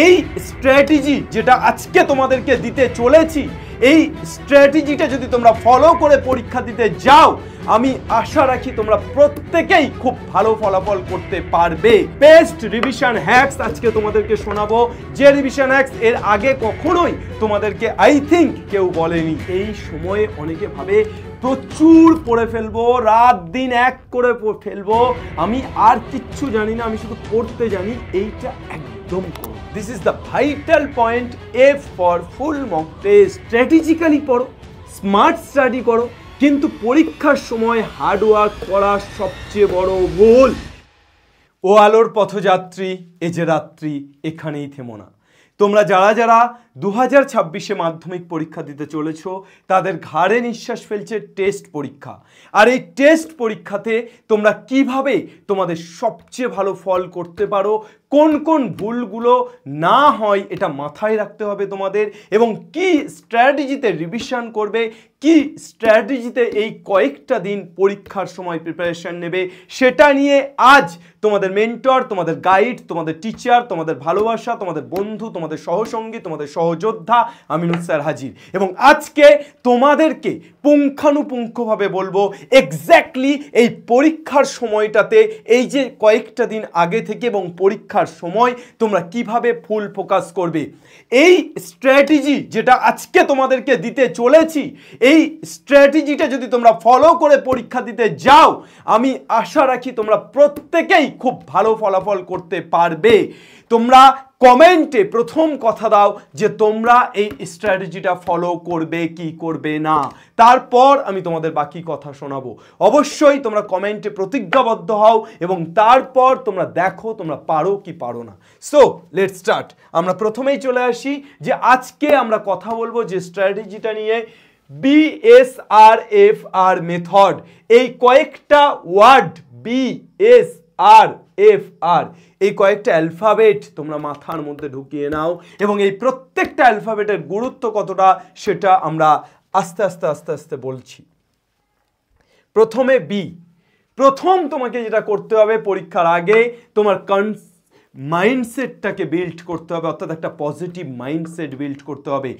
এই স্ট্র্যাটেজি যেটা আজকে তোমাদেরকে দিতে চলেছি, এই স্ট্র্যাটেজিটা যদি তোমরা ফলো করে পরীক্ষা দিতে যাও, আমি আশা রাখি তোমরা প্রত্যেকেই খুব ভালো ফলাফল করতে পারবে। বেস্ট রিভিশন হ্যাকস আজকে তোমাদেরকে শোনাবো, যে রিভিশন হ্যাকস এর আগে কখনোই তোমাদেরকে আই থিঙ্ক কেউ বলেনি। এই সময়ে অনেকে ভাবে প্রচুর পড়ে ফেলবো, রাত দিন এক করে ফেলবো, আমি আর কিচ্ছু জানি না, আমি শুধু পড়তে জানি। এইটা একদম করো। This is the vital point. F for full mock test. Strategically পড়ো, স্মার্ট স্টাডি করো, কিন্তু পরীক্ষার সময় হার্ডওয়ার্ক করা সবচেয়ে বড় ভুল। ও আলোর পথযাত্রী, এ যে রাত্রি, এখানেই থেমো না। তোমরা যারা যারা 2026-এ মাধ্যমিক পরীক্ষা দিতে চলেছ, তাদের ঘাড়ে নিঃশ্বাস ফেলছে টেস্ট পরীক্ষা। আর এই টেস্ট পরীক্ষাতে তোমরা কিভাবে তোমাদের সবচেয়ে ভালো ফল করতে পারো, কোন কোন ভুলগুলো না হয় এটা মাথায় রাখতে হবে তোমাদের, এবং কি স্ট্র্যাটেজিতে রিভিশন করবে, কি স্ট্র্যাটেজিতে এই কয়েকটা দিন পরীক্ষার সময় প্রিপারেশন নেবে, সেটা নিয়ে আজ তোমাদের মেন্টর, তোমাদের গাইড, তোমাদের টিচার, তোমাদের ভালোবাসা, তোমাদের বন্ধু, তোমাদের সহসঙ্গী, তোমাদের সহযোদ্ধা আমিনুল স্যার হাজির। এবং আজকে তোমাদেরকে পুঙ্খানুপুঙ্খভাবে বলবো এক্স্যাক্টলি এই পরীক্ষার সময়টাতে, এই যে কয়েকটা দিন আগে থেকে এবং পরীক্ষার সময় তোমরা কিভাবে ফুল ফোকাস করবে। এই স্ট্র্যাটেজি যেটা আজকে তোমাদেরকে দিতে চলেছি, এই স্ট্র্যাটেজিটা যদি তোমরা ফলো করে পরীক্ষা দিতে যাও, আমি আশা রাখি তোমরা প্রত্যেকেই খুব ভালো ফলাফল করতে পারবে। তোমরা কমেন্টে প্রথম কথা দাও যে তোমরা এই স্ট্র্যাটেজিটা ফলো করবে কি করবে না, তারপর আমি তোমাদের বাকি কথা শোনাবো। অবশ্যই তোমরা কমেন্টে প্রতিজ্ঞাবদ্ধ হও এবং তারপর তোমরা দেখো তোমরা পারো কি পারো না। So let's start. আমরা প্রথমেই চলে আসি যে আজকে আমরা কথা বলবো যে স্ট্র্যাটেজিটা নিয়ে, BSRFR মেথড। এই কয়েকটা ওয়ার্ড BSRFR, এই কয়েকটা অ্যালফাবেট তোমরা মাথার মধ্যে ঢুকিয়ে নাও, এবং এই প্রত্যেকটা অ্যালফাবেটের গুরুত্ব কতটা সেটা আমরা আস্তে আস্তে আস্তে আস্তে বলছি। প্রথমে বি। প্রথম তোমাকে যেটা করতে হবে পরীক্ষার আগে, তোমার মাইন্ডসেটটাকে বিল্ড করতে হবে, অর্থাৎ একটা পজিটিভ মাইন্ডসেট বিল্ড করতে হবে।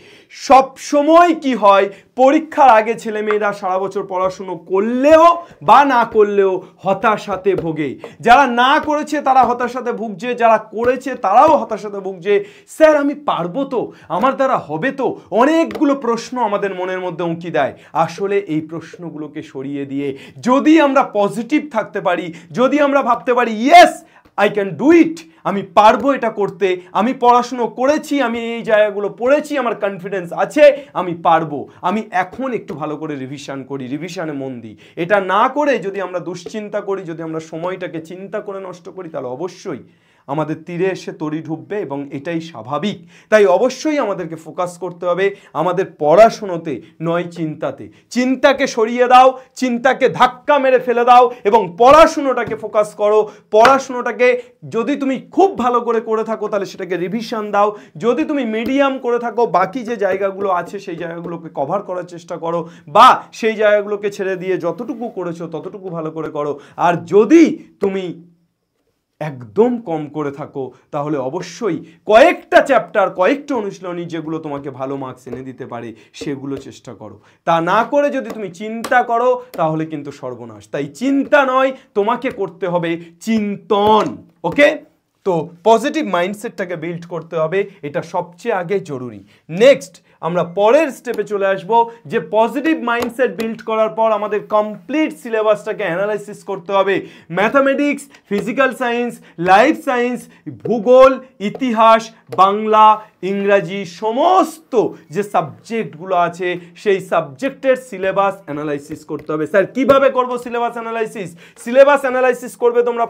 সব সময় কি হয়, পরীক্ষার আগে ছেলেমেয়েরা সারা বছর পড়াশুনো করলেও বা না করলেও হতাশাতে ভোগে। যারা না করেছে তারা হতাশাতে ভুগছে, যারা করেছে তারাও হতাশাতে ভুগছে। স্যার আমি পারবো তো, আমার দ্বারা হবে তো, অনেকগুলো প্রশ্ন আমাদের মনের মধ্যে উঁকি দেয়। আসলে এই প্রশ্নগুলোকে সরিয়ে দিয়ে যদি আমরা পজিটিভ থাকতে পারি, যদি আমরা ভাবতে পারি yes I can do it, আমি পারবো এটা করতে, আমি পড়াশুনো করেছি, আমি এই জায়গাগুলো পড়েছি, আমার কনফিডেন্স আছে, আমি পারবো, আমি এখন একটু ভালো করে রিভিশন করি, রিভিশনে মন দিই। এটা না করে যদি আমরা দুশ্চিন্তা করি, যদি আমরা সময়টাকে চিন্তা করে নষ্ট করি, তাহলে অবশ্যই আমাদের তীরে এসে তরি ঢুকবে এবং এটাই স্বাভাবিক। তাই অবশ্যই আমাদেরকে ফোকাস করতে হবে আমাদের পড়াশুনোতে, নয় চিন্তাতে। চিন্তাকে সরিয়ে দাও, চিন্তাকে ধাক্কা মেরে ফেলে দাও এবং পড়াশুনোটাকে ফোকাস করো। পড়াশুনোটাকে যদি তুমি খুব ভালো করে থাকো তাহলে সেটাকে রিভিশন দাও, যদি তুমি মিডিয়াম করে থাকো বাকি যে জায়গাগুলো আছে সেই জায়গাগুলোকে কভার করার চেষ্টা করো, বা সেই জায়গাগুলোকে ছেড়ে দিয়ে যতটুকু করেছো ততটুকু ভালো করে করো। আর যদি তুমি একদম কম করে থাকো তাহলে অবশ্যই কয়েকটা চ্যাপ্টার, কয়েকটা অনুশীলনী যেগুলো তোমাকে ভালো মার্কস এনে দিতে পারে সেগুলো চেষ্টা করো। তা না করে যদি তুমি চিন্তা করো তাহলে কিন্তু সর্বনাশ। তাই চিন্তা নয়, তোমাকে করতে হবে চিন্তন। ওকে, তো পজিটিভ মাইন্ডসেটটাকে বিল্ড করতে হবে, এটা সবচেয়ে আগে জরুরি। নেক্সট আমরা পরের স্টেপে চলে আসব যে পজিটিভ মাইন্ডসেট বিল্ড করার পর আমাদের কমপ্লিট সিলেবাসটাকে অ্যানালাইসিস করতে হবে। Mathematics, physical science, life science, ভূগোল, ইতিহাস, বাংলা, ইংরাজি, সমস্ত যে সাবজেক্টগুলো আছে সেই সাবজেক্টের সিলেবাস অ্যানালাইসিস করতে হবে। স্যার কিভাবে করব সিলেবাস অ্যানালাইসিস? সিলেবাস অ্যানালাইসিস করবে তোমরা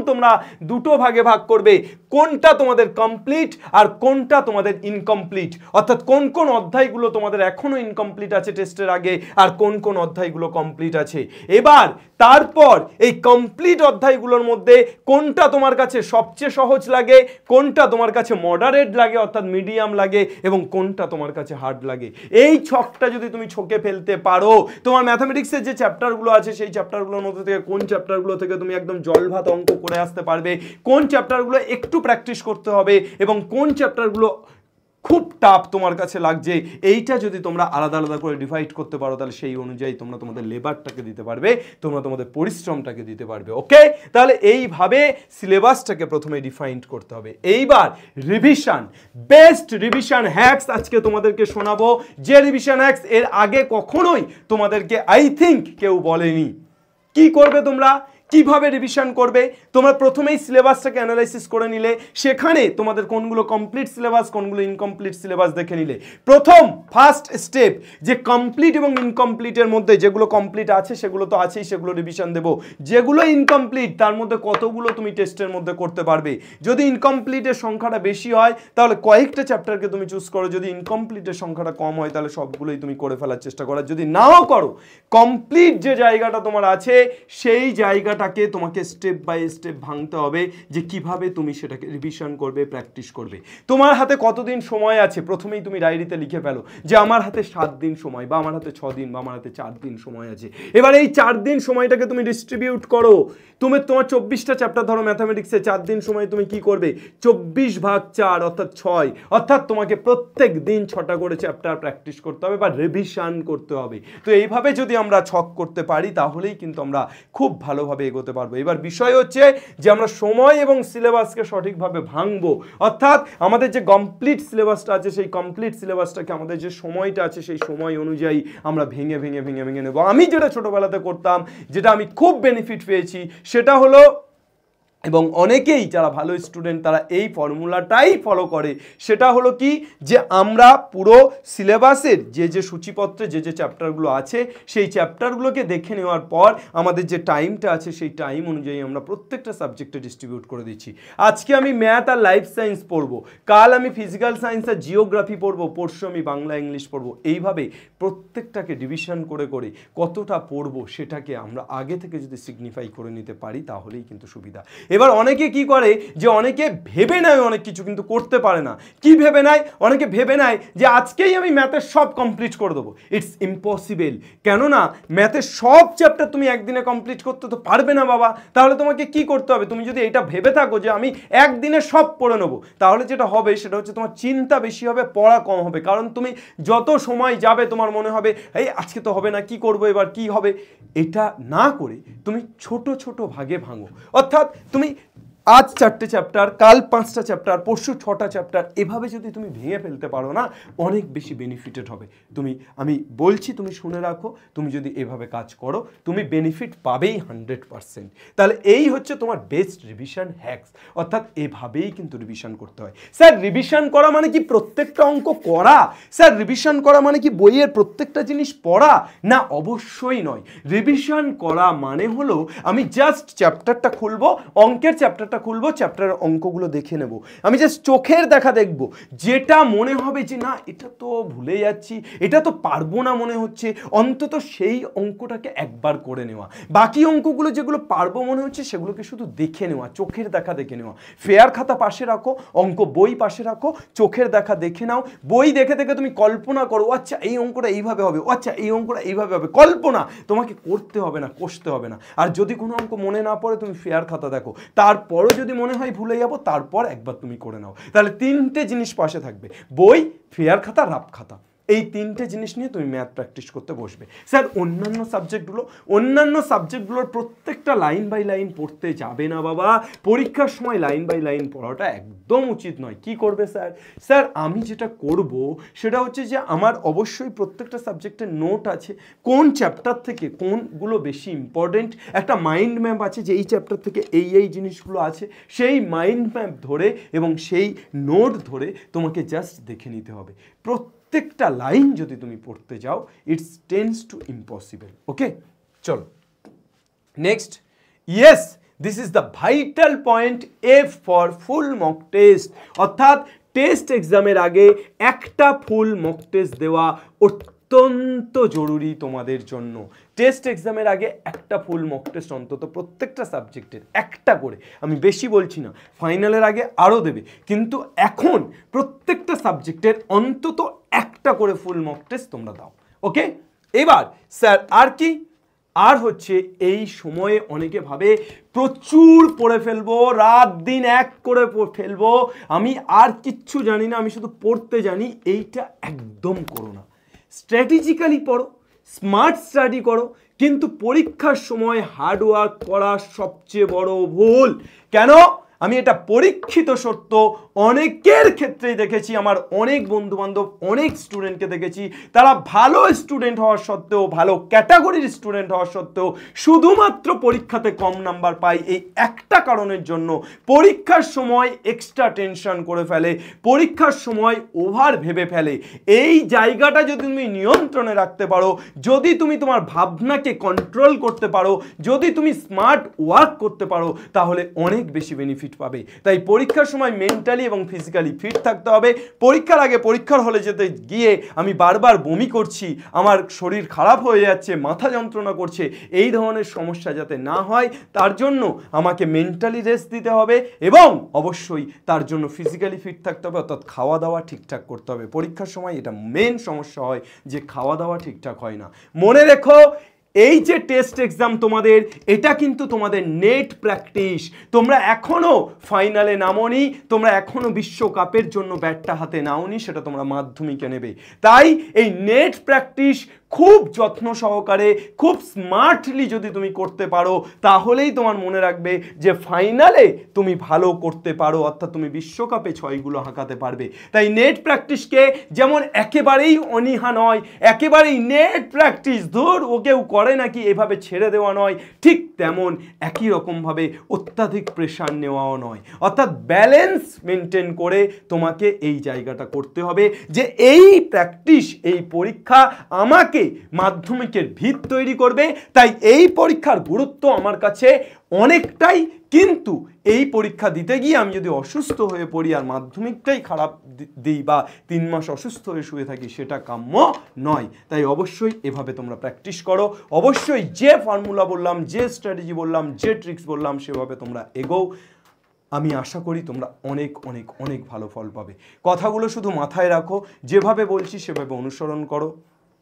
তোমরা দুটো ভাগে ভাগ করবে, কোনটা তোমাদের কমপ্লিট আর কোনটা তোমাদের ইনকমপ্লিট, অর্থাৎ কোন কোন অধ্যায়গুলো তোমাদের এখনো ইনকমপ্লিট আছে টেস্টের আগে আর কোন কোন অধ্যায়গুলো কমপ্লিট আছে। এবার তারপর এই কমপ্লিট অধ্যায়গুলোর মধ্যে কোনটা তোমার কাছে সবচেয়ে সহজ লাগে, কোনটা তোমার কাছে মডারেট লাগে অর্থাৎ মিডিয়াম লাগে, এবং কোনটা তোমার কাছে হার্ড লাগে। এই ছকটা যদি তুমি ছকে ফেলতে পারো, তোমার ম্যাথামেটিক্সের যে চ্যাপ্টারগুলো আছে সেই চ্যাপ্টারগুলোর মধ্যে থেকে কোন চ্যাপ্টারগুলো থেকে তুমি একদম জল ভাত অঙ্ক করে আসতে পারবে, কোন চ্যাপ্টারগুলো চ্যাপ্টারগুলো একটু প্র্যাকটিস করতে হবে এবং কোন চ্যাপ্টারগুলো খুব টাফ তোমার কাছে লাগছে এইটা যদি তোমরা আলাদা আলাদা করে ডিভাইড করতে পারো তাহলে সেই অনুযায়ী তোমরা তোমাদের লেবারটাকে দিতে পারবে, তোমরা তোমাদের পরিশ্রমটাকে দিতে পারবে। ওকে, তাহলে এইভাবে সিলেবাসটাকে প্রথমে ডিফাইন করতে হবে। এইবার রিভিশন, বেস্ট রিভিশন হ্যাক্স আজকে তোমাদেরকে শোনাবো, যে রিভিশন হ্যাক্স এর আগে কখনোই তোমাদেরকে আই থিঙ্ক কেউ বলেনি। কি করবে তোমরা, কিভাবে রিভিশন করবে, তোমরা প্রথমেই সিলেবাসটাকে অ্যানালাইসিস করে নিলে, সেখানে তোমাদের কোনগুলো কমপ্লিট সিলেবাস কোনগুলো ইনকমপ্লিট সিলেবাস দেখে নিলে। প্রথম ফার্স্ট স্টেপ যে কমপ্লিট এবং ইনকমপ্লিটের মধ্যে যেগুলো কমপ্লিট আছে সেগুলো তো আছেই, সেগুলো রিভিশন দেবো। যেগুলো ইনকমপ্লিট তার মধ্যে কতগুলো তুমি টেস্টের মধ্যে করতে পারবে। যদি ইনকমপ্লিটের সংখ্যাটা বেশি হয় তাহলে কয়েকটা চ্যাপ্টারকে তুমি চুজ করো, যদি ইনকমপ্লিটের সংখ্যাটা কম হয় তাহলে সবগুলোই তুমি করে ফেলার চেষ্টা করো। যদি নাও করো, কমপ্লিট যে জায়গাটা তোমার আছে সেই জায়গাটাকে তোমাকে স্টেপ বাই স্টেপ ভাঙতে হবে যে কিভাবে তুমি সেটাকে রিভিশন করবে, প্র্যাকটিস করবে। তোমার হাতে কতদিন সময় আছে প্রথমেই তুমি ডায়েরিতে লিখে ফেলো যে আমার হাতে 7 দিন সময়, বা আমার হাতে 6 দিন, বা আমার হাতে 4 দিন সময় আছে। এবার এই 4 দিন সময়টাকে তুমি ডিস্ট্রিবিউট করো। তোমার 24টা চ্যাপ্টার ধরো ম্যাথামেটিক্সে, 4 দিন সময় তুমি কি করবে, 24/4 অর্থাৎ 6, অর্থাৎ তোমাকে প্রত্যেক দিন 6টা করে চ্যাপ্টার প্র্যাকটিস করতে হবে বা রিভিশন করতে হবে। তো এইভাবে যদি আমরা ছক করতে পারি তাহলেই কিন্তু আমরা খুব ভালোভাবে এগোতে পারবো। এবার বিষয় হচ্ছে যে আমরা সময় এবং সিলেবাসকে সঠিকভাবে ভাঙবো, অর্থাৎ আমাদের যে কমপ্লিট সিলেবাসটা আছে সেই কমপ্লিট সিলেবাসটাকে আমাদের যে সময়টা আছে সেই সময় অনুযায়ী আমরা ভেঙে ভেঙে ভেঙে ভেঙে নেব। আমি যেটা ছোটবেলাতে করতাম, যেটা আমি খুব বেনিফিট পেয়েছি, সেটা হলো, এবং অনেকেই যারা ভালো স্টুডেন্ট তারা এই ফর্মুলাটাই ফলো করে, সেটা হলো কি যে আমরা পুরো সিলেবাসের যে যে সূচিপত্রে যে যে চ্যাপ্টারগুলো আছে সেই চ্যাপ্টারগুলোকে দেখে নেওয়ার পর আমাদের যে টাইমটা আছে সেই টাইম অনুযায়ী আমরা প্রত্যেকটা সাবজেক্টে ডিস্ট্রিবিউট করে দিচ্ছি। আজকে আমি ম্যাথ আর লাইফ সায়েন্স পড়বো, কাল আমি ফিজিক্যাল সায়েন্স আর জিওগ্রাফি পড়বো, পরশু আমি বাংলা ইংলিশ পড়বো। এইভাবে প্রত্যেকটাকে ডিভিশন করে করে কতটা পড়বো সেটাকে আমরা আগে থেকে যদি সিগনিফাই করে নিতে পারি তাহলেই কিন্তু সুবিধা। এবার অনেকে কি করে যে অনেকে ভেবে নেয় অনেক কিছু, কিন্তু করতে পারে না। কি ভেবে নেয়, অনেকে ভেবে নেয় যে আজকেই আমি ম্যাথের সব কমপ্লিট করে দেবো। It's impossible. কেননা ম্যাথের সব চ্যাপ্টার তুমি একদিনে কমপ্লিট করতে তো পারবে না বাবা। তাহলে তোমাকে কি করতে হবে, তুমি যদি এটা ভেবে থাকো যে আমি একদিনে সব পড়ে নেবো, তাহলে যেটা হবে সেটা হচ্ছে তোমার চিন্তা বেশি হবে, পড়া কম হবে। কারণ তুমি যত সময় যাবে তোমার মনে হবে এই আজকে তো হবে না, কি করবো এবার, কি হবে। এটা না করে তুমি ছোট ছোট ভাগে ভাঙো, অর্থাৎ তুমি আজ 4টে চ্যাপ্টার, কাল 5টা চ্যাপ্টার, পরশু 6টা চ্যাপ্টার, এভাবে যদি তুমি ভেঙে ফেলতে পারো না, অনেক বেশি বেনিফিটেড হবে। আমি বলছি, তুমি শুনে রাখো, তুমি যদি এভাবে কাজ করো তুমি বেনিফিট পাবেই 100%। তাহলে এই হচ্ছে তোমার বেস্ট রিভিশন হ্যাক্স, অর্থাৎ এভাবেই কিন্তু রিভিশন করতে হয়। স্যার রিভিশন করা মানে কি প্রত্যেকটা অঙ্ক করা? স্যার রিভিশন করা মানে কি বইয়ের প্রত্যেকটা জিনিস পড়া? না, অবশ্যই নয়। রিভিশন করা মানে হলো আমি জাস্ট চ্যাপ্টারটা খুলবো, অঙ্কের চ্যাপ্টারটা খুলবো, চ্যাপ্টারের অঙ্কগুলো দেখে নেব। আমি জাস্ট চোখের দেখা দেখবো, যেটা মনে হবে যে না এটা তো ভুলে যাচ্ছি, এটা তো পারবো না মনে হচ্ছে, অন্তত সেই অঙ্কটাকে একবার করে নেওয়া। বাকি অঙ্কগুলো যেগুলো পারবো মনে হচ্ছে সেগুলোকে শুধু দেখে নেওয়া, চোখের দেখা দেখে নেওয়া। ফেয়ার খাতা পাশে রাখো, অঙ্ক বই পাশে রাখো, চোখের দেখা দেখে নাও। বই দেখে দেখে তুমি কল্পনা করো, আচ্ছা এই অঙ্কটা এইভাবে হবে, আচ্ছা এই অঙ্কটা এইভাবে হবে। কল্পনা, তোমাকে করতে হবে না, কষতে হবে না। আর যদি কোনো অঙ্ক মনে না পড়ে তুমি ফেয়ার খাতা দেখো, তারপরও যদি মনে হয় ভুলে যাবো তারপর একবার তুমি করে নাও। তাহলে 3টে জিনিস পাশে থাকবে, বই, ফেয়ার খাতা, রাফ খাতা। এই 3টে জিনিস নিয়ে তুমি ম্যাথ প্র্যাকটিস করতে বসবে। স্যার অন্যান্য সাবজেক্টগুলোর প্রত্যেকটা লাইন বাই লাইন পড়তে যাবে না বাবা। পরীক্ষার সময় লাইন বাই লাইন পড়াটা একদম উচিত নয়। কি করবে স্যার? স্যার আমি যেটা করব সেটা হচ্ছে যে আমার অবশ্যই প্রত্যেকটা সাবজেক্টের নোট আছে, কোন চ্যাপ্টার থেকে কোনগুলো বেশি ইম্পর্টেন্ট, একটা মাইন্ড ম্যাপ আছে যে এই চ্যাপ্টার থেকে এই এই জিনিসগুলো আছে, সেই মাইন্ড ম্যাপ ধরে এবং সেই নোট ধরে তোমাকে জাস্ট দেখে নিতে হবে। প্রত্যেকটা লাইন যদি তুমি পড়তে যাও ইটস টেন্ডস টু ইম্পসিবল। ওকে, চলো next. Yes, this is the vital point, F for full mock test, অর্থাৎ টেস্ট এক্সামের আগে একটা ফুল মক টেস্ট দেওয়া অত্যন্ত জরুরি তোমাদের জন্য। টেস্ট এক্সামের আগে একটা ফুল মক টেস্ট অন্তত প্রত্যেকটা সাবজেক্টের একটা করে, আমি বেশি বলছি না, ফাইনালের আগে আরও দেবে, কিন্তু এখন প্রত্যেকটা সাবজেক্টের অন্তত একটা করে ফুল মক টেস্ট তোমরা দাও। ওকে, এবার স্যার আর কি? আর হচ্ছে এই সময়ে অনেকে ভাবে প্রচুর পড়ে ফেলবো, রাত দিন এক করে ফেলবো, আমি আর কিচ্ছু জানি না, আমি শুধু পড়তে জানি। এইটা একদম করো না। স্ট্র্যাটেজিক্যালি পড়ো, স্মার্ট স্টাডি করো, কিন্তু পরীক্ষার সময় হার্ডওয়ার্ক করা সবচেয়ে বড় ভুল। কেন? আমি এটা পরীক্ষিত সত্য, অনেকের ক্ষেত্রেই দেখেছি, আমার অনেক বন্ধু বান্ধব, অনেক স্টুডেন্টকে দেখেছি, তারা ভালো স্টুডেন্ট হওয়ার সত্ত্বেও, ভালো ক্যাটাগরির স্টুডেন্ট হওয়ার সত্ত্বেও শুধুমাত্র পরীক্ষাতে কম নাম্বার পায় এই একটা কারণের জন্য, পরীক্ষার সময় এক্সট্রা টেনশন করে ফেলে, পরীক্ষার সময় ওভার ভেবে ফেলে। এই জায়গাটা যদি তুমি নিয়ন্ত্রণে রাখতে পারো, যদি তুমি তোমার ভাবনাকে কন্ট্রোল করতে পারো, যদি তুমি স্মার্ট ওয়ার্ক করতে পারো, তাহলে অনেক বেশি বেনিফিট পাবে। তাই পরীক্ষার সময় মেন্টালি এবং ফিজিক্যালি ফিট থাকতে হবে। পরীক্ষার আগে পরীক্ষার হলে যেতে গিয়ে আমি বারবার বমি করছি, আমার শরীর খারাপ হয়ে যাচ্ছে, মাথা যন্ত্রণা করছে, এই ধরনের সমস্যা যাতে না হয় তার জন্য আমাকে মেন্টালি রেস্ট দিতে হবে এবং অবশ্যই তার জন্য ফিজিক্যালি ফিট থাকতে হবে, অর্থাৎ খাওয়া দাওয়া ঠিকঠাক করতে হবে। পরীক্ষার সময় এটা মেন সমস্যা হয় যে খাওয়া দাওয়া ঠিকঠাক হয় না। মনে রেখো, এই যে টেস্ট এক্সাম তোমাদের, এটা কিন্তু তোমাদের নেট প্র্যাকটিস। তোমরা এখনো ফাইনালে নামোনি, তোমরা এখনো বিশ্বকাপের জন্য ব্যাটটা হাতে নাওনি, সেটা তোমরা মাধ্যমিকে নেবে। তাই এই নেট প্র্যাকটিস খুব যত্ন সহকারে, খুব স্মার্টলি যদি তুমি করতে পারো, তাহলেই তোমার মনে রাখবে যে ফাইনালে তুমি ভালো করতে পারো, অর্থাৎ তুমি বিশ্বকাপে ছয়গুলো হাঁকাতে পারবে। তাই নেট প্র্যাকটিসকে যেমন একেবারেই অনীহা নয়, একেবারেই নেট প্র্যাকটিস ধর ও কেউ করে নাকি এভাবে ছেড়ে দেওয়া নয়, ঠিক তেমন একই রকমভাবে অত্যাধিক প্রেশার নেওয়াও নয়। অর্থাৎ ব্যালেন্স মেনটেন করে তোমাকে এই জায়গাটা করতে হবে যে এই প্র্যাকটিস, এই পরীক্ষা আমাকে মাধ্যমিকের ভিত তৈরি করবে। তাই এই পরীক্ষার গুরুত্ব আমার কাছে অনেকটাই, কিন্তু এই পরীক্ষা দিতে গিয়ে আমি যদি অসুস্থ হয়ে পড়ি আর মাধ্যমিকটাই খারাপ দিই বা 3 মাস অসুস্থ হয়ে শুয়ে থাকি, সেটা কাম্য নয়। তাই অবশ্যই এভাবে তোমরা প্র্যাকটিস করো, অবশ্যই যে ফর্মুলা বললাম, যে স্ট্র্যাটেজি বললাম, যে ট্রিক্স বললাম, সেভাবে তোমরা এগোও। আমি আশা করি তোমরা অনেক অনেক অনেক ভালো ফল পাবে। কথাগুলো শুধু মাথায় রাখো, যেভাবে বলছি সেভাবে অনুসরণ করো।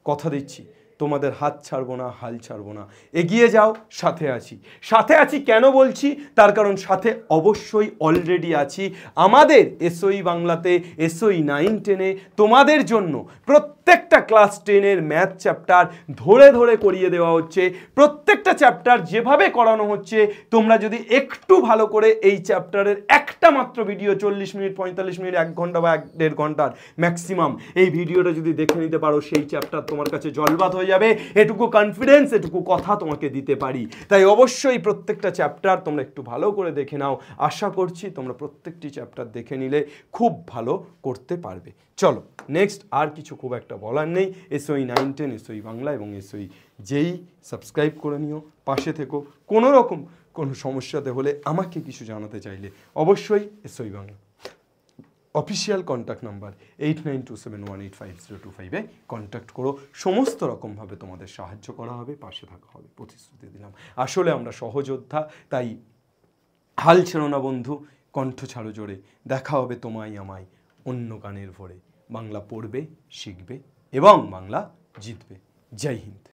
কথা দিচ্ছি তোমাদের হাত ছাড়বো না, হাল ছাড়বো না, এগিয়ে যাও, সাথে আছি। সাথে আছি কেন বলছি? তার কারণ সাথে অবশ্যই অলরেডি আছি। আমাদের এসওই বাংলাতে, এসওই 9-10-এ তোমাদের জন্য প্রত্যেকটা ক্লাস 10-এর ম্যাথ চ্যাপ্টার ধরে ধরে করিয়ে দেওয়া হচ্ছে। প্রত্যেকটা চ্যাপ্টার যেভাবে করানো হচ্ছে, তোমরা যদি একটু ভালো করে এই চ্যাপ্টারের একটা মাত্র ভিডিও 40 মিনিট, 45 মিনিট, 1 ঘন্টা বা 1.5 ঘন্টার ম্যাক্সিমাম এই ভিডিওটা যদি দেখে নিতে পারো, সেই চ্যাপ্টার তোমার কাছে জলবাত হয়ে যাবে। এটুকু কনফিডেন্স, এটুকু কথা তোমাকে দিতে পারি। তাই অবশ্যই প্রত্যেকটা চ্যাপ্টার তোমরা একটু ভালো করে দেখে নাও। আশা করছি তোমরা প্রত্যেকটি চ্যাপ্টার দেখে নিলে খুব ভালো করতে পারবে। চলো নেক্সট, আর কিছু খুব একটা বলার নেই। এসওই 9-10, এসওই বাংলা এবং এসওই যেই সাবস্ক্রাইব করে নিও, পাশে থেকো। কোনো রকম কোনো সমস্যাতে হলে আমাকে কিছু জানাতে চাইলে অবশ্যই SOE Bangla official contact number 8927185025-এ কন্ট্যাক্ট করো। সমস্ত রকমভাবে তোমাদের সাহায্য করা হবে, পাশে থাকা হবে, প্রতিশ্রুতি দিলাম। আসলে আমরা সহযোদ্ধা, তাই হাল ছেড়ো না বন্ধু, কণ্ঠ ছাড়ো জোরে। দেখা হবে তোমায় আমায় অন্য গানের ভরে। বাংলা পড়বে, শিখবে এবং বাংলা জিতবে। জয় হিন্দ।